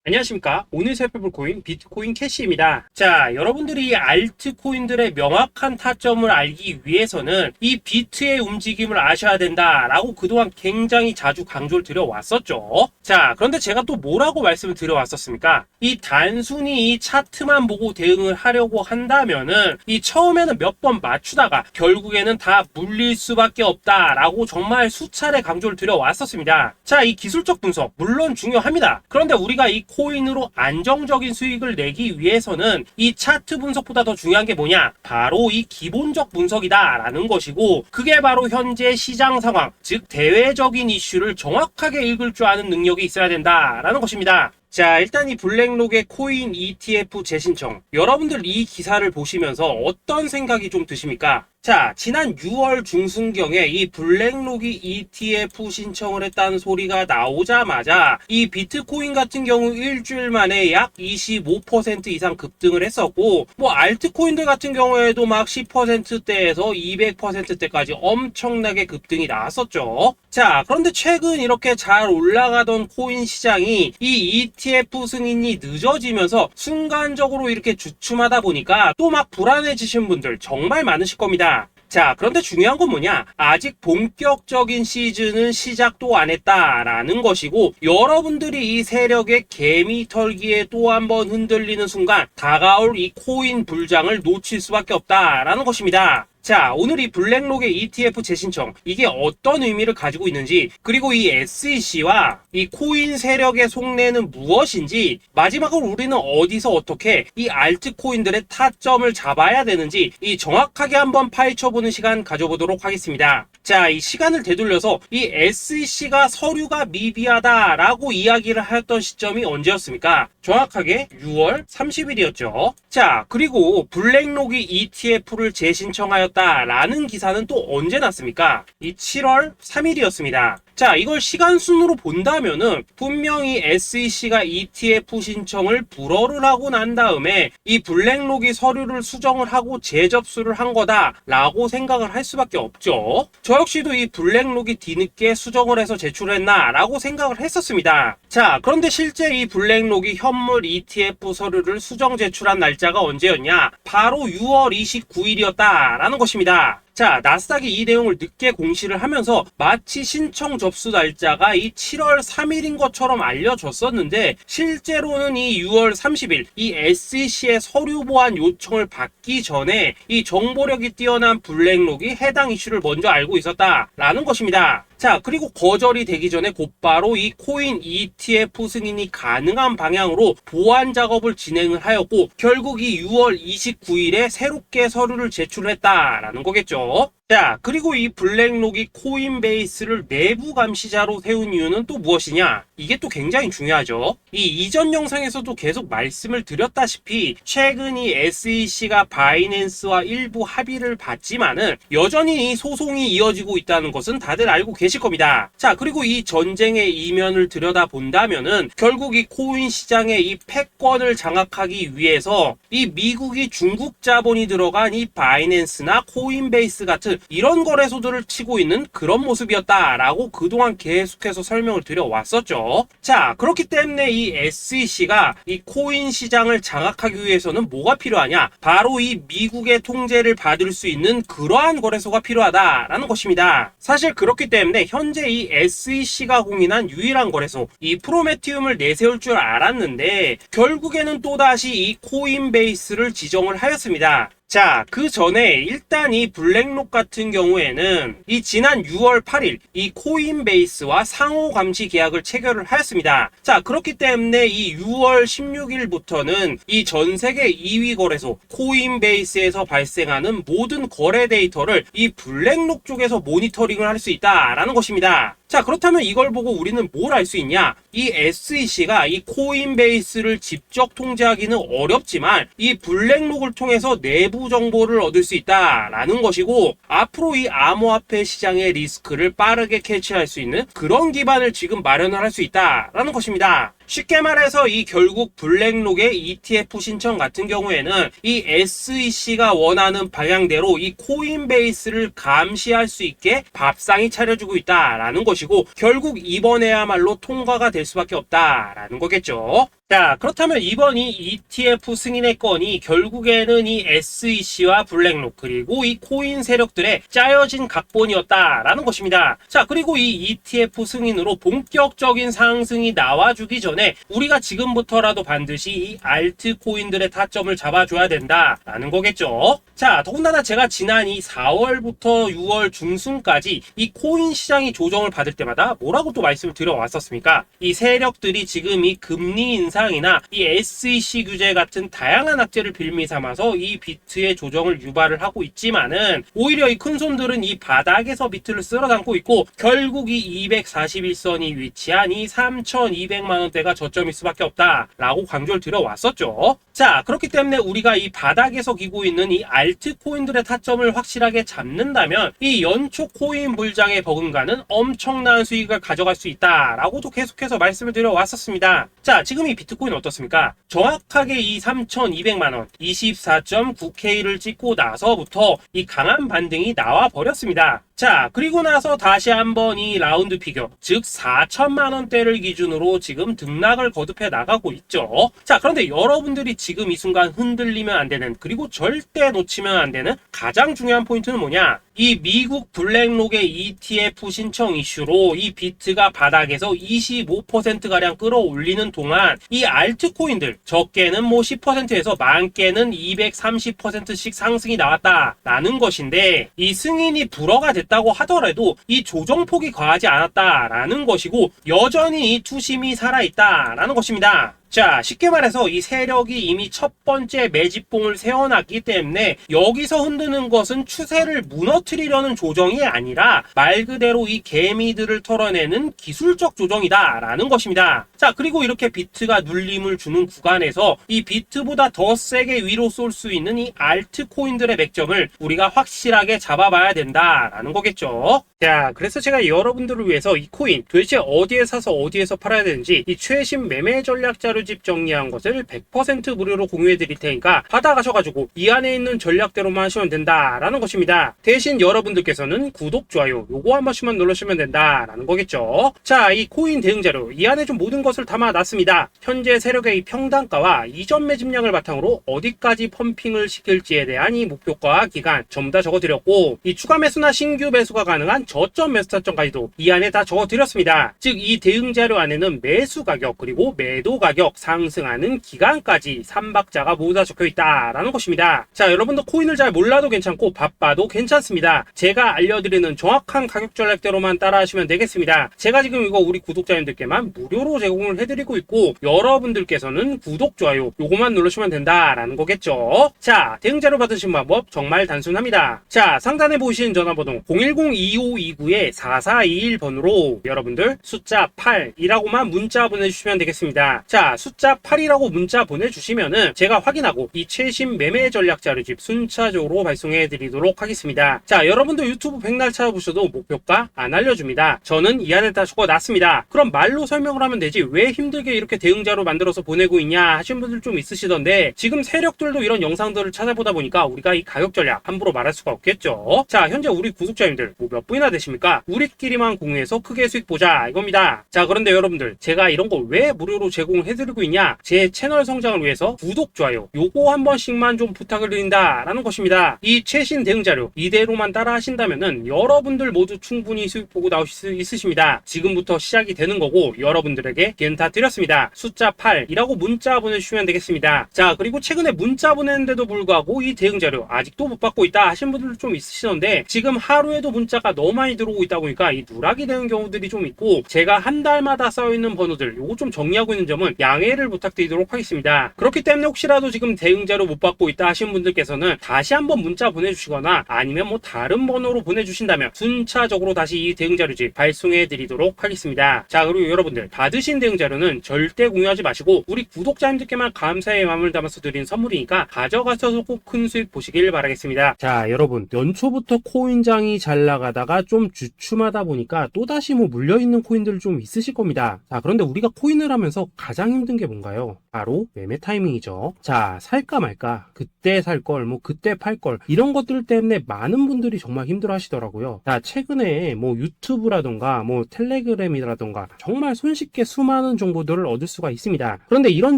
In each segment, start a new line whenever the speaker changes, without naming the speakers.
안녕하십니까. 오늘 살펴볼 코인 비트코인 캐시입니다. 자, 여러분들이 이 알트코인들의 명확한 타점을 알기 위해서는 이 비트의 움직임을 아셔야 된다라고 그동안 굉장히 자주 강조를 드려왔었죠. 자, 그런데 제가 또 뭐라고 말씀을 드려왔었습니까? 이 단순히 이 차트만 보고 대응을 하려고 한다면은 이 처음에는 몇 번 맞추다가 결국에는 다 물릴 수밖에 없다라고 정말 수차례 강조를 드려왔었습니다. 자, 이 기술적 분석 물론 중요합니다. 그런데 우리가 이 코인으로 안정적인 수익을 내기 위해서는 이 차트 분석보다 더 중요한 게 뭐냐? 바로 이 기본적 분석이다 라는 것이고, 그게 바로 현재 시장 상황, 즉 대외적인 이슈를 정확하게 읽을 줄 아는 능력이 있어야 된다라는 것입니다. 자, 일단 이 블랙록의 코인 ETF 재신청, 여러분들 이 기사를 보시면서 어떤 생각이 좀 드십니까? 자, 지난 6월 중순경에 이 블랙록이 ETF 신청을 했다는 소리가 나오자마자 이 비트코인 같은 경우 일주일 만에 약 25% 이상 급등을 했었고, 뭐 알트코인들 같은 경우에도 막 10%대에서 200%대까지 엄청나게 급등이 나왔었죠. 자, 그런데 최근 이렇게 잘 올라가던 코인 시장이 이 ETF 승인이 늦어지면서 순간적으로 이렇게 주춤하다 보니까 또 막 불안해지신 분들 정말 많으실 겁니다. 자, 그런데 중요한 건 뭐냐? 아직 본격적인 시즌은 시작도 안 했다라는 것이고, 여러분들이 이 세력의 개미 털기에 또 한 번 흔들리는 순간 다가올 이 코인 불장을 놓칠 수밖에 없다라는 것입니다. 자, 오늘 이 블랙록의 ETF 재신청, 이게 어떤 의미를 가지고 있는지, 그리고 이 SEC와 이 코인 세력의 속내는 무엇인지, 마지막으로 우리는 어디서 어떻게 이 알트코인들의 타점을 잡아야 되는지 이 정확하게 한번 파헤쳐보는 시간 가져보도록 하겠습니다. 자, 이 시간을 되돌려서 이 SEC가 서류가 미비하다라고 이야기를 하였던 시점이 언제였습니까? 정확하게 6월 30일이었죠. 자, 그리고 블랙록이 ETF를 재신청하였다라는 기사는 또 언제 났습니까? 이 7월 3일이었습니다. 자, 이걸 시간순으로 본다면은 분명히 SEC가 ETF 신청을 불허를 하고 난 다음에 이 블랙록이 서류를 수정을 하고 재접수를 한 거다라고 생각을 할 수밖에 없죠. 저 역시도 이 블랙록이 뒤늦게 수정을 해서 제출했나라고 생각을 했었습니다. 자, 그런데 실제 이 블랙록이 현물 ETF 서류를 수정 제출한 날짜가 언제였냐? 바로 6월 29일이었다라는 것입니다. 자, 나스닥이 이 내용을 늦게 공시를 하면서 마치 신청 접수 날짜가 이 7월 3일인 것처럼 알려졌었는데, 실제로는 이 6월 30일 이 SEC의 서류 보완 요청을 받기 전에 이 정보력이 뛰어난 블랙록이 해당 이슈를 먼저 알고 있었다라는 것입니다. 자, 그리고 거절이 되기 전에 곧바로 이 코인 ETF 승인이 가능한 방향으로 보완 작업을 진행을 하였고, 결국 이 6월 29일에 새롭게 서류를 제출했다라는 거겠죠. 자, 그리고 이 블랙록이 코인베이스를 내부 감시자로 세운 이유는 또 무엇이냐? 이게 또 굉장히 중요하죠. 이 이전 영상에서도 계속 말씀을 드렸다시피 최근 이 SEC가 바이낸스와 일부 합의를 봤지만은 여전히 이 소송이 이어지고 있다는 것은 다들 알고 계실 겁니다. 자, 그리고 이 전쟁의 이면을 들여다본다면은 결국 이 코인 시장의 이 패권을 장악하기 위해서 이 미국이 중국 자본이 들어간 이 바이낸스나 코인베이스 같은 이런 거래소들을 치고 있는 그런 모습이었다라고 그동안 계속해서 설명을 드려왔었죠. 자, 그렇기 때문에 이 SEC가 이 코인 시장을 장악하기 위해서는 뭐가 필요하냐? 바로 이 미국의 통제를 받을 수 있는 그러한 거래소가 필요하다라는 것입니다. 사실 그렇기 때문에 현재 이 SEC가 공인한 유일한 거래소, 이 프로메티움을 내세울 줄 알았는데 결국에는 또다시 이 코인베이스를 지정을 하였습니다. 자, 그 전에 일단 이 블랙록 같은 경우에는 이 지난 6월 8일 이 코인베이스와 상호 감시 계약을 체결을 하였습니다. 자, 그렇기 때문에 이 6월 16일부터는 이 전 세계 2위 거래소 코인베이스에서 발생하는 모든 거래 데이터를 이 블랙록 쪽에서 모니터링을 할 수 있다라는 것입니다. 자, 그렇다면 이걸 보고 우리는 뭘 알 수 있냐? 이 SEC가 이 코인베이스를 직접 통제하기는 어렵지만 이 블랙록을 통해서 내부 정보를 얻을 수 있다라는 것이고, 앞으로 이 암호화폐 시장의 리스크를 빠르게 캐치할 수 있는 그런 기반을 지금 마련을 할 수 있다라는 것입니다. 쉽게 말해서 이 결국 블랙록의 ETF 신청 같은 경우에는 이 SEC가 원하는 방향대로 이 코인베이스를 감시할 수 있게 밥상이 차려주고 있다라는 것이고, 결국 이번에야말로 통과가 될 수밖에 없다라는 거겠죠. 자, 그렇다면 이번 이 ETF 승인의 건이 결국에는 이 SEC와 블랙록 그리고 이 코인 세력들의 짜여진 각본이었다라는 것입니다. 자, 그리고 이 ETF 승인으로 본격적인 상승이 나와주기 전에 우리가 지금부터라도 반드시 이 알트코인들의 타점을 잡아줘야 된다라는 거겠죠. 자, 더군다나 제가 지난 이 4월부터 6월 중순까지 이 코인 시장이 조정을 받을 때마다 뭐라고 또 말씀을 드려왔었습니까? 이 세력들이 지금 이 금리 인상이나 이 SEC 규제 같은 다양한 악재를 빌미 삼아서 이 비트의 조정을 유발을 하고 있지만은 오히려 이 큰손들은 이 바닥에서 비트를 쓸어 담고 있고 결국 이 241선이 위치한 이 3,200만 원대가 저점일 수밖에 없다라고 강조를 드려왔었죠. 자, 그렇기 때문에 우리가 이 바닥에서 기고 있는 이 알트코인들의 타점을 확실하게 잡는다면 이 연초 코인 불장의 버금가는 엄청난 수익을 가져갈 수 있다라고도 계속해서 말씀을 드려왔었습니다. 자, 지금 이 비트코인 어떻습니까? 정확하게 이 3,200만 원 24.9K를 찍고 나서부터 이 강한 반등이 나와 버렸습니다. 자, 그리고 나서 다시 한번 이 라운드 피겨, 즉 4천만 원대를 기준으로 지금 등락을 거듭해 나가고 있죠. 자, 그런데 여러분들이 지금 이 순간 흔들리면 안 되는, 그리고 절대 놓치면 안 되는 가장 중요한 포인트는 뭐냐? 이 미국 블랙록의 ETF 신청 이슈로 이 비트가 바닥에서 25%가량 끌어올리는 동안 이 알트코인들 적게는 뭐 10%에서 많게는 230%씩 상승이 나왔다라는 것인데, 이 승인이 불허가 됐다고 하더라도 이 조정폭이 과하지 않았다라는 것이고 여전히 이 투심이 살아있다라는 것입니다. 자, 쉽게 말해서 이 세력이 이미 첫 번째 매집봉을 세워놨기 때문에 여기서 흔드는 것은 추세를 무너뜨리려는 조정이 아니라 말 그대로 이 개미들을 털어내는 기술적 조정이다라는 것입니다. 자, 그리고 이렇게 비트가 눌림을 주는 구간에서 이 비트보다 더 세게 위로 쏠 수 있는 이 알트코인들의 맥점을 우리가 확실하게 잡아봐야 된다라는 거겠죠. 자, 그래서 제가 여러분들을 위해서 이 코인 도대체 어디에 사서 어디에서 팔아야 되는지 이 최신 매매 전략 자료집 정리한 것을 100% 무료로 공유해 드릴 테니까 받아가셔가지고 이 안에 있는 전략대로만 하시면 된다라는 것입니다. 대신 여러분들께서는 구독, 좋아요 요거 한 번씩만 눌러주시면 된다라는 거겠죠. 자, 이 코인 대응 자료 이 안에 좀 모든 것을 담아놨습니다. 현재 세력의 이 평단가와 이전 매집량을 바탕으로 어디까지 펌핑을 시킬지에 대한 이 목표가 기간 전부 다 적어드렸고, 이 추가 매수나 신규 매수가 가능한 저점 매수 타점까지도 이 안에 다 적어드렸습니다. 즉 이 대응 자료 안에는 매수 가격 그리고 매도 가격, 상승하는 기간까지 3박자가 모두 다 적혀있다라는 것입니다. 자, 여러분도 코인을 잘 몰라도 괜찮고 바빠도 괜찮습니다. 제가 알려드리는 정확한 가격 전략대로만 따라하시면 되겠습니다. 제가 지금 이거 우리 구독자님들께만 무료로 제공을 해드리고 있고 여러분들께서는 구독, 좋아요 요거만 누르시면 된다라는 거겠죠. 자, 대응 자료 받으신 방법 정말 단순합니다. 자, 상단에 보이시는 전화번호 010-2529-4421번으로 여러분들 숫자 8이라고만 문자 보내주시면 되겠습니다. 자, 숫자 8이라고 문자 보내주시면은 제가 확인하고 이 최신 매매 전략 자료집 순차적으로 발송해 드리도록 하겠습니다. 자, 여러분도 유튜브 백날 찾아보셔도 목표가 안 알려줍니다. 저는 이 안에 다 적어놨습니다. 그럼 말로 설명을 하면 되지 왜 힘들게 이렇게 대응자로 만들어서 보내고 있냐 하신 분들 좀 있으시던데, 지금 세력들도 이런 영상들을 찾아보다 보니까 우리가 이 가격 전략 함부로 말할 수가 없겠죠. 자, 현재 우리 구독자님들 뭐 몇 분이나 되십니까? 우리끼리만 공유해서 크게 수익 보자 이겁니다. 자, 그런데 여러분들 제가 이런 거 왜 무료로 제공을 해드리고 있냐? 제 채널 성장을 위해서 구독, 좋아요 요거 한 번씩만 좀 부탁을 드린다라는 것입니다. 이 최신 대응 자료 이대로만 따라 하신다면은 여러분들 모두 충분히 수익 보고 나오실 수 있으십니다. 지금부터 시작이 되는 거고 여러분들에게 기회는 다 드렸습니다. 숫자 8이라고 문자 보내주시면 되겠습니다. 자, 그리고 최근에 문자 보냈는데도 불구하고 이 대응 자료 아직도 못 받고 있다 하신 분들 좀 있으시던데, 지금 하루에도 문자가 너무 많이 들어오고 있다 보니까 이 누락이 되는 경우들이 좀 있고 제가 한 달마다 쌓여있는 번호들 요거 좀 정리하고 있는 점은 양해를 부탁드리도록 하겠습니다. 그렇기 때문에 혹시라도 지금 대응 자료 못 받고 있다 하신 분들께서는 다시 한번 문자 보내주시거나 아니면 뭐 다른 번호로 보내주신다면 순차적으로 다시 이 대응 자료집 발송해 드리도록 하겠습니다. 자, 그리고 여러분들 받으신 대응 자료는 절대 공유하지 마시고 우리 구독자님들께만 감사의 마음을 담아서 드린 선물이니까 가져가셔서 꼭 큰 수익 보시길 바라겠습니다. 자, 여러분 연초부터 코인장이 잘 나가다가 좀 주춤하다 보니까 또다시 뭐 물려있는 코인들 좀 있으실 겁니다. 자, 그런데 우리가 코인을 하면서 가장 힘든 힘든 게 뭔가요? 바로 매매 타이밍이죠. 자, 살까 말까, 그때 살 걸, 뭐 그때 팔 걸, 이런 것들 때문에 많은 분들이 정말 힘들어 하시더라고요. 자, 최근에 뭐 유튜브라던가 뭐 텔레그램이라던가 정말 손쉽게 수많은 정보들을 얻을 수가 있습니다. 그런데 이런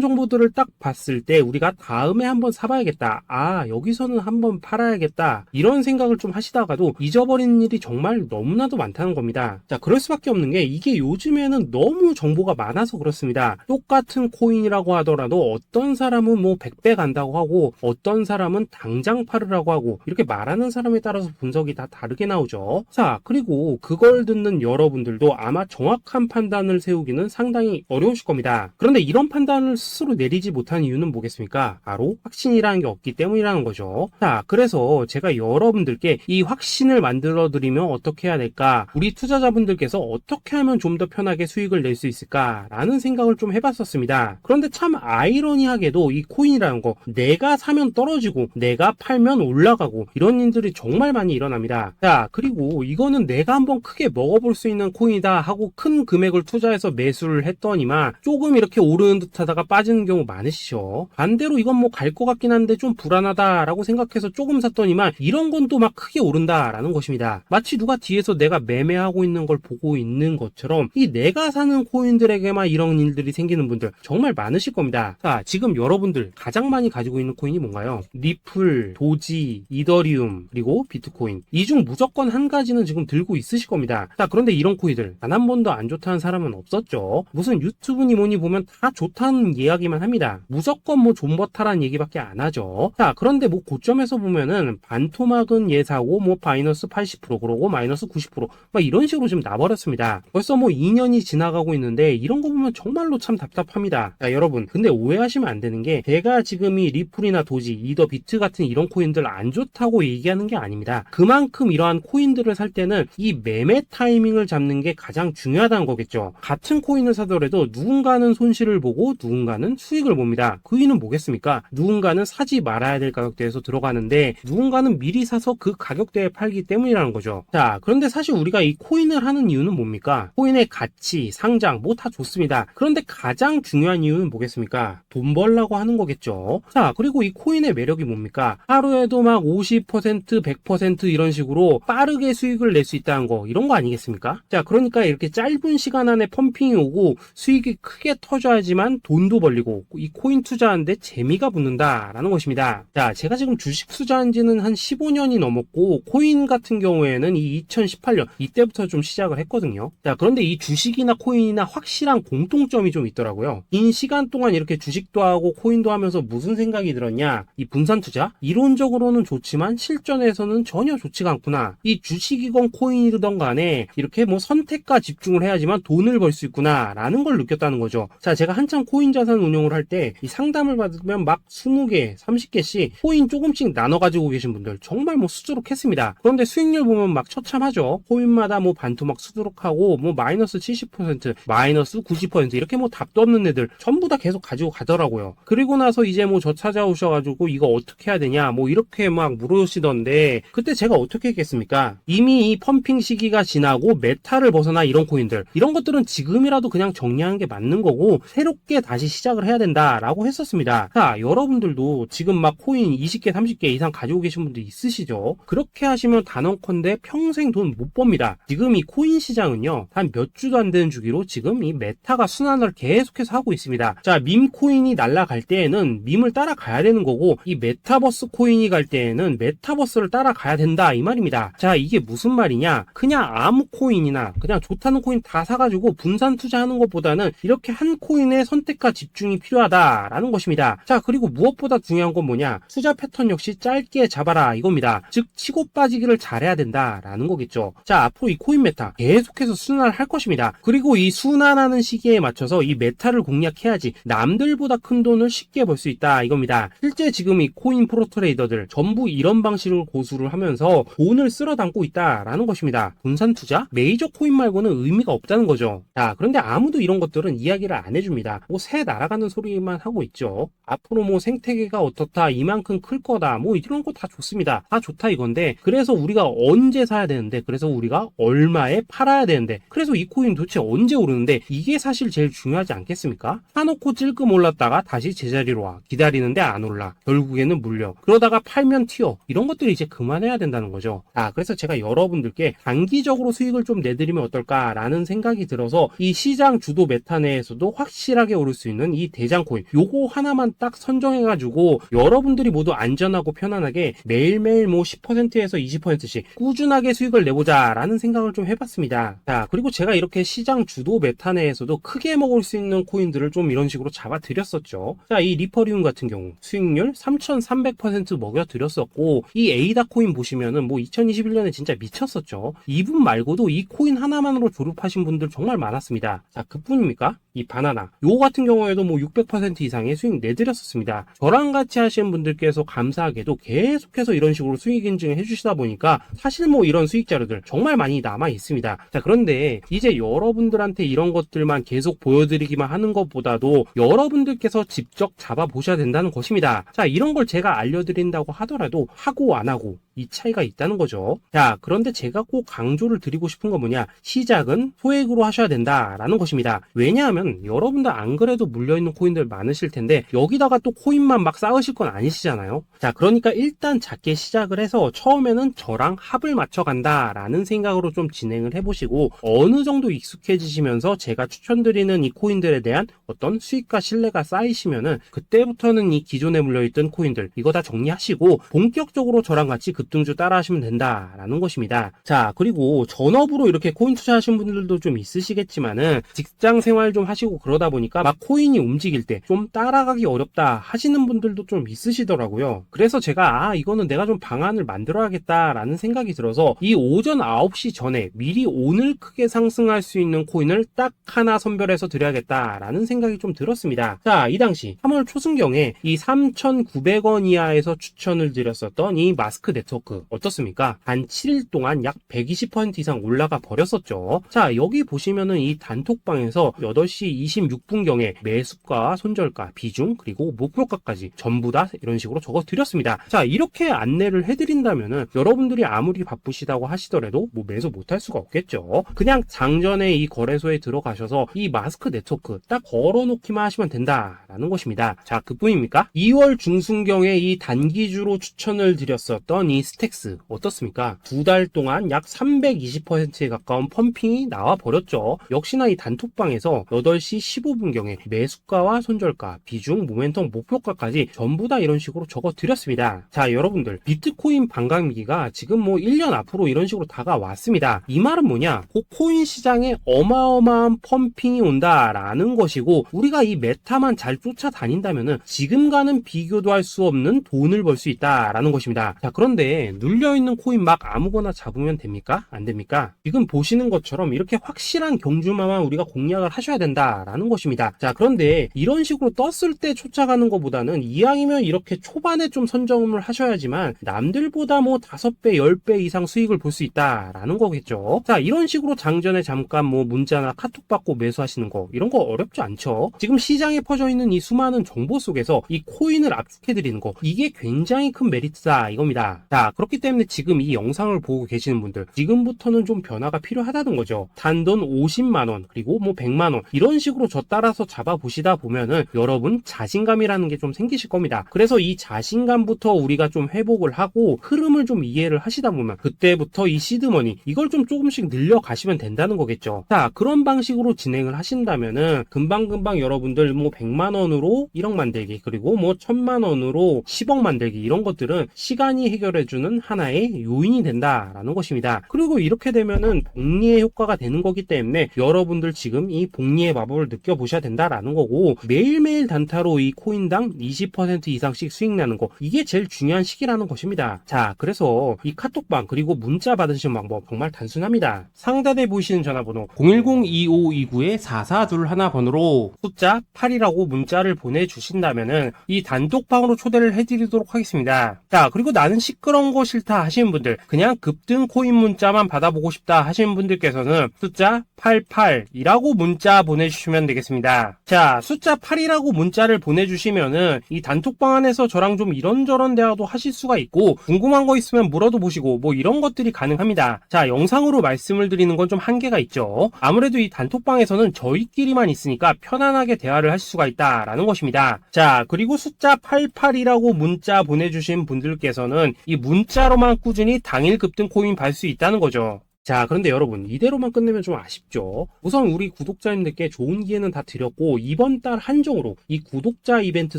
정보들을 딱 봤을 때 우리가 다음에 한번 사봐야겠다, 아 여기서는 한번 팔아야겠다, 이런 생각을 좀 하시다가도 잊어버리는 일이 정말 너무나도 많다는 겁니다. 자, 그럴 수밖에 없는 게 이게 요즘에는 너무 정보가 많아서 그렇습니다. 똑같은 코인이라고 하더라도 어떤 사람은 뭐 100배 간다고 하고 어떤 사람은 당장 팔으라고 하고, 이렇게 말하는 사람에 따라서 분석이 다 다르게 나오죠. 자, 그리고 그걸 듣는 여러분들도 아마 정확한 판단을 세우기는 상당히 어려우실 겁니다. 그런데 이런 판단을 스스로 내리지 못한 이유는 뭐겠습니까? 바로 확신이라는 게 없기 때문이라는 거죠. 자, 그래서 제가 여러분들께 이 확신을 만들어 드리면 어떻게 해야 될까, 우리 투자자분들께서 어떻게 하면 좀 더 편하게 수익을 낼 수 있을까 라는 생각을 좀 해봤었습니다. 그런데 참 아이러니하게도 이 코인이라는 거, 내가 사면 떨어지고 내가 팔면 올라가고 이런 일들이 정말 많이 일어납니다. 자, 그리고 이거는 내가 한번 크게 먹어볼 수 있는 코인이다 하고 큰 금액을 투자해서 매수를 했더니만 조금 이렇게 오르는 듯 하다가 빠지는 경우 많으시죠. 반대로 이건 뭐 갈 것 같긴 한데 좀 불안하다 라고 생각해서 조금 샀더니만 이런 건 또 막 크게 오른다 라는 것입니다. 마치 누가 뒤에서 내가 매매하고 있는 걸 보고 있는 것처럼 이 내가 사는 코인들에게만 이런 일들이 생기는 분들 정말 많으실 겁니다. 자, 지금 여러분들 가장 많이 가지고 있는 코인이 뭔가요? 리플, 도지, 이더리움, 그리고 비트코인. 이 중 무조건 한 가지는 지금 들고 있으실 겁니다. 자, 그런데 이런 코인들 단 한 번도 안 좋다는 사람은 없었죠. 무슨 유튜브니 뭐니 보면 다 좋다는 이야기만 합니다. 무조건 뭐 존버타라는 얘기밖에 안 하죠. 자, 그런데 뭐 고점에서 보면은 반토막은 예사고 뭐 마이너스 80% 그러고 마이너스 90% 막 이런 식으로 지금 나버렸습니다. 벌써 뭐 2년이 지나가고 있는데 이런 거 보면 정말로 참 답답합니다. 자, 여러분 근데 오해하시면 안 되는 게 제가 지금 이 리플이나 도지, 이더, 비트 같은 이런 코인들 안 좋다고 얘기하는 게 아닙니다. 그만큼 이러한 코인들을 살 때는 이 매매 타이밍을 잡는 게 가장 중요하다는 거겠죠. 같은 코인을 사더라도 누군가는 손실을 보고 누군가는 수익을 봅니다. 그 이유는 뭐겠습니까? 누군가는 사지 말아야 될 가격대에서 들어가는데 누군가는 미리 사서 그 가격대에 팔기 때문이라는 거죠. 자, 그런데 사실 우리가 이 코인을 하는 이유는 뭡니까? 코인의 가치, 상장 뭐 다 좋습니다. 그런데 가장 중요한 이유는 뭐겠습니까? 돈 벌라고 하는 거겠죠. 자, 그리고 이 코인의 매력이 뭡니까? 하루에도 막 50%, 100% 이런 식으로 빠르게 수익을 낼 수 있다는 거, 이런 거 아니겠습니까? 자, 그러니까 이렇게 짧은 시간 안에 펌핑이 오고 수익이 크게 터져야지만 돈도 벌리고 이 코인 투자하는데 재미가 붙는다라는 것입니다. 자, 제가 지금 주식 투자한 지는 한 15년이 넘었고 코인 같은 경우에는 이 2018년 이때부터 좀 시작을 했거든요. 자, 그런데 이 주식이나 코인이나 확실한 공통점이 좀 있더라고요. 긴 시간 동안 이렇게 주식도 하고 코인도 하면서 무슨 생각이 들었냐? 이 분산 투자? 이론적으로는 좋지만 실전에서는 전혀 좋지가 않구나. 이 주식이건 코인이든 간에 이렇게 뭐 선택과 집중을 해야지만 돈을 벌 수 있구나 라는 걸 느꼈다는 거죠. 자, 제가 한참 코인 자산 운용을 할 때 이 상담을 받으면 막 20개, 30개씩 코인 조금씩 나눠 가지고 계신 분들 정말 뭐 수두룩했습니다. 그런데 수익률 보면 막 처참하죠. 코인마다 뭐 반토막 수두룩하고 뭐 마이너스 70%, 마이너스 90% 이렇게 뭐 답도 없는 애들 전부 다 계속 가지고 가더라고요. 그리고 나서 이제 뭐 저 찾아오셔가지고 이거 어떻게 해야 되냐 뭐 이렇게 막 물으시던데 그때 제가 어떻게 했겠습니까? 이미 이 펌핑 시기가 지나고 메타를 벗어나 이런 코인들, 이런 것들은 지금이라도 그냥 정리하는 게 맞는 거고 새롭게 다시 시작을 해야 된다라고 했었습니다. 자, 여러분들도 지금 막 코인 20개, 30개 이상 가지고 계신 분들 있으시죠? 그렇게 하시면 단언컨대 평생 돈 못 법니다. 지금 이 코인 시장은요, 단 몇 주도 안 되는 주기로 지금 이 메타가 순환을 계속해서 하고 있습니다. 자, 밈 코인이 날아갈 때에는 밈을 따라가야 되는 거고 이 메타버스 코인이 갈 때에는 메타버스를 따라가야 된다 이 말입니다. 자, 이게 무슨 말이냐? 그냥 아무 코인이나 그냥 좋다는 코인 다 사가지고 분산 투자하는 것보다는 이렇게 한 코인에 선택과 집중이 필요하다라는 것입니다. 자, 그리고 무엇보다 중요한 건 뭐냐? 투자 패턴 역시 짧게 잡아라 이겁니다. 즉 치고 빠지기를 잘해야 된다라는 거겠죠. 자, 앞으로 이 코인 메타 계속해서 순환을 할 것입니다. 그리고 이 순환하는 시기에 맞춰서 이 메타를 공략해야지 남들보다 큰 돈을 쉽게 벌 수 있다 이겁니다. 실제 지금 이 코인 프로 트레이더들 전부 이런 방식을 고수를 하면서 돈을 쓸어 담고 있다라는 것입니다. 분산 투자? 메이저 코인 말고는 의미가 없다는 거죠. 자, 그런데 아무도 이런 것들은 이야기를 안 해줍니다. 뭐 새 날아가는 소리만 하고 있죠. 앞으로 뭐 생태계가 어떻다, 이만큼 클 거다, 뭐 이런 거 다 좋습니다. 다 좋다 이건데 그래서 우리가 언제 사야 되는데, 그래서 우리가 얼마에 팔아야 되는데, 그래서 이 코인 도대체 언제 오르는데, 이게 사실 제일 중요하지 않겠습니까?
어떻습니까? 사놓고 찔끔 올랐다가 다시 제자리로 와. 기다리는데 안 올라. 결국에는 물려. 그러다가 팔면 튀어. 이런 것들이 이제 그만해야 된다는 거죠. 그래서 제가 여러분들께 단기적으로 수익을 좀 내드리면 어떨까라는 생각이 들어서 이 시장 주도 메타 내에서도 확실하게 오를 수 있는 이 대장코인 요거 하나만 딱 선정해가지고 여러분들이 모두 안전하고 편안하게 매일매일 뭐 10%에서 20%씩 꾸준하게 수익을 내보자 라는 생각을 좀 해봤습니다. 자, 그리고 제가 이렇게 시장 주도 메타 내에서도 크게 먹을 수 있는 코인들을 좀 이런 식으로 잡아드렸었죠. 자, 이 리퍼리움 같은 경우 수익률 3300% 먹여드렸었고, 이 에이다 코인 보시면은 뭐 2021년에 진짜 미쳤었죠. 이분 말고도 이 코인 하나만으로 졸업하신 분들 정말 많았습니다. 자, 그뿐입니까? 이 바나나 요 같은 경우에도 뭐 600% 이상의 수익 내드렸었습니다. 저랑 같이 하시는 분들께서 감사하게도 계속해서 이런 식으로 수익 인증을 해주시다 보니까 사실 뭐 이런 수익 자료들 정말 많이 남아 있습니다. 자, 그런데 이제 여러분들한테 이런 것들만 계속 보여드리기만 하는 것보다도 여러분들께서 직접 잡아보셔야 된다는 것입니다. 자, 이런 걸 제가 알려드린다고 하더라도 하고 안 하고 이 차이가 있다는 거죠. 자, 그런데 제가 꼭 강조를 드리고 싶은 건 뭐냐, 시작은 소액으로 하셔야 된다라는 것입니다. 왜냐하면 여러분들 안 그래도 물려있는 코인들 많으실 텐데 여기다가 또 코인만 막 쌓으실 건 아니시잖아요. 자, 그러니까 일단 작게 시작을 해서 처음에는 저랑 합을 맞춰간다 라는 생각으로 좀 진행을 해보시고, 어느 정도 익숙해지시면서 제가 추천드리는 이 코인들에 대한 어떤 수익과 신뢰가 쌓이시면은 그때부터는 이 기존에 물려있던 코인들 이거 다 정리하시고 본격적으로 저랑 같이 급등주 따라 하시면 된다라는 것입니다. 자, 그리고 전업으로 이렇게 코인 투자하신 분들도 좀 있으시겠지만은 직장 생활 좀 하시고 그러다 보니까 막 코인이 움직일 때 좀 따라가기 어렵다 하시는 분들도 좀 있으시더라고요. 그래서 제가 이거는 내가 좀 방안을 만들어야겠다라는 생각이 들어서 이 오전 9시 전에 미리 오늘 크게 상승할 수 있는 코인을 딱 하나 선별해서 드려야겠다라는 생각이 좀 들었습니다. 자, 이 당시 3월 초순경에 이 3,900원 이하에서 추천을 드렸었던 이 마스크 네트워크 어떻습니까? 단 7일 동안 약 120% 이상 올라가 버렸었죠. 자, 여기 보시면은 이 단톡방에서 8시 26분경에 매수가, 손절가, 비중, 그리고 목표가까지 전부 다 이런 식으로 적어 드렸습니다. 자, 이렇게 안내를 해드린다면은 여러분들이 아무리 바쁘시다고 하시더라도 뭐 매수 못할 수가 없겠죠. 그냥 장전에 이 거래소에 들어가셔서 이 마스크 네트워크 딱 걸어놓기만 하시면 된다라는 것입니다. 자, 그뿐입니까? 2월 중순경에 이 단기주로 추천을 드렸었던 이 스택스 어떻습니까? 2달 동안 약 320%에 가까운 펌핑이 나와 버렸죠. 역시나 이 단톡방에서 8시 15분경에 매수가와 손절가, 비중, 모멘텀, 목표가까지 전부 다 이런 식으로 적어 드렸습니다. 자, 여러분들 비트코인 반감기가 지금 뭐 1년 앞으로 이런 식으로 다가왔습니다. 이 말은 뭐냐? 그 코인 시장에 어마어마한 펌핑이 온다라는 것이고, 우리가 이 메타만 잘 쫓아다닌다면은 지금과는 비교도 할 수 없는 돈을 벌 수 있다라는 것입니다. 자, 그런데 눌려있는 코인 막 아무거나 잡으면 됩니까? 안 됩니까? 지금 보시는 것처럼 이렇게 확실한 경주마만 우리가 공략을 하셔야 된다라는 것입니다. 자, 그런데 이런 식으로 떴을 때 쫓아가는 것보다는 이왕이면 이렇게 초반에 좀 선점을 하셔야지만 남들보다 뭐 5배, 10배 이상 수익을 볼 수 있다라는 거겠죠. 자, 이런 식으로 장전에 잠깐 뭐 문자나 카톡 받고 매수하시는 거 이런 거 어렵지 않죠. 지금 시장에 퍼져 있는 이 수많은 정보 속에서 이 코인을 압축해드리는 거 이게 굉장히 큰 메리트다 이겁니다. 자, 그렇기 때문에 지금 이 영상을 보고 계시는 분들 지금부터는 좀 변화가 필요하다는 거죠. 단돈 50만원 그리고 뭐 100만원 이런 식으로 저 따라서 잡아보시다 보면은 여러분 자신감이라는 게 좀 생기실 겁니다. 그래서 이 자신감부터 우리가 좀 회복을 하고 흐름을 좀 이해를 하시다 보면 그때부터 이 시드머니 이걸 좀 조금씩 늘려가시면 된다는 거겠죠. 자, 그런 방식으로 진행을 하신다면은 금방금방 여러분들 뭐 100만원으로 1억 만들기 그리고 뭐 1000만원으로 10억 만들기 이런 것들은 시간이 해결해주는 하나의 요인이 된다라는 것입니다. 그리고 이렇게 되면은 복리의 효과가 되는 거기 때문에 여러분들 지금 이 복리의 마법을 느껴보셔야 된다라는 거고, 매일매일 단타로 이 코인당 20% 이상씩 수익 나는 거 이게 제일 중요한 시기라는 것입니다. 자, 그래서 이 카톡방 그리고 문자 받으시는 방법 정말 단순합니다. 상단에 보이시는 전화번호 010-2529-4421 번호로 숫자 8이라고 문자를 보내주신다면은 이 단톡방으로 초대를 해드리도록 하겠습니다. 자, 그리고 나는 시끄러운 어려운 거 싫다 하시는 분들, 그냥 급등 코인 문자만 받아보고 싶다 하시는 분들께서는 숫자 88이라고 문자 보내주시면 되겠습니다. 자, 숫자 8이라고 문자를 보내주시면은 이 단톡방 안에서 저랑 좀 이런저런 대화도 하실 수가 있고, 궁금한 거 있으면 물어도 보시고 뭐 이런 것들이 가능합니다. 자, 영상으로 말씀을 드리는 건 좀 한계가 있죠. 아무래도 이 단톡방에서는 저희끼리만 있으니까 편안하게 대화를 하실 수가 있다라는 것입니다. 자, 그리고 숫자 88이라고 문자 보내주신 분들께서는 이 문자로만 꾸준히 당일 급등 코인 받을 수 있다는 거죠. 자, 그런데 여러분, 이대로만 끝내면 좀 아쉽죠. 우선 우리 구독자님들께 좋은 기회는 다 드렸고, 이번 달 한정으로 이 구독자 이벤트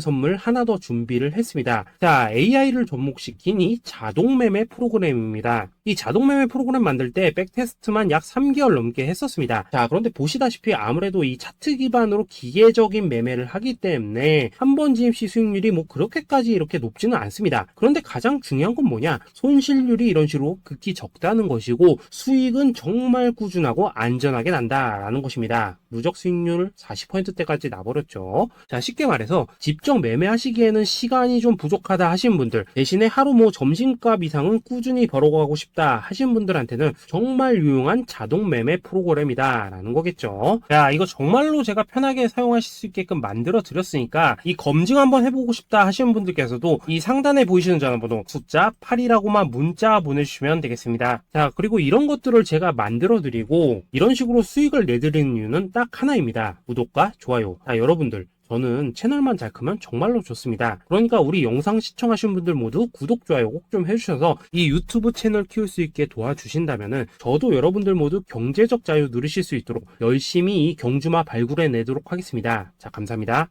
선물 하나 더 준비를 했습니다. 자, AI를 접목시킨 이 자동 매매 프로그램입니다. 이 자동 매매 프로그램 만들 때 백테스트만 약 3개월 넘게 했었습니다. 자, 그런데 보시다시피 아무래도 이 차트 기반으로 기계적인 매매를 하기 때문에 한 번 진입 시 수익률이 뭐 그렇게까지 이렇게 높지는 않습니다. 그런데 가장 중요한 건 뭐냐? 손실률이 이런 식으로 극히 적다는 것이고, 수익은 정말 꾸준하고 안전하게 난다라는 것입니다. 누적 수익률 40%대까지 나버렸죠. 자, 쉽게 말해서 직접 매매하시기에는 시간이 좀 부족하다 하시는 분들, 대신에 하루 뭐 점심값 이상은 꾸준히 벌어가고 싶다 하시는 분들한테는 정말 유용한 자동 매매 프로그램이다라는 거겠죠. 자, 이거 정말로 제가 편하게 사용하실 수 있게끔 만들어 드렸으니까 이 검증 한번 해보고 싶다 하시는 분들께서도 이 상단에 보이시는 전화번호 숫자 8이라고만 문자 보내주시면 되겠습니다. 자, 그리고 이런 것들을 제가 만들어 드리고 이런 식으로 수익을 내드리는 이유는 딱 하나입니다. 구독과 좋아요. 자, 여러분들, 저는 채널만 잘 크면 정말로 좋습니다. 그러니까 우리 영상 시청하신 분들 모두 구독, 좋아요 꼭 좀 해주셔서 이 유튜브 채널 키울 수 있게 도와주신다면은 저도 여러분들 모두 경제적 자유 누리실 수 있도록 열심히 이 경주마 발굴해 내도록 하겠습니다. 자, 감사합니다.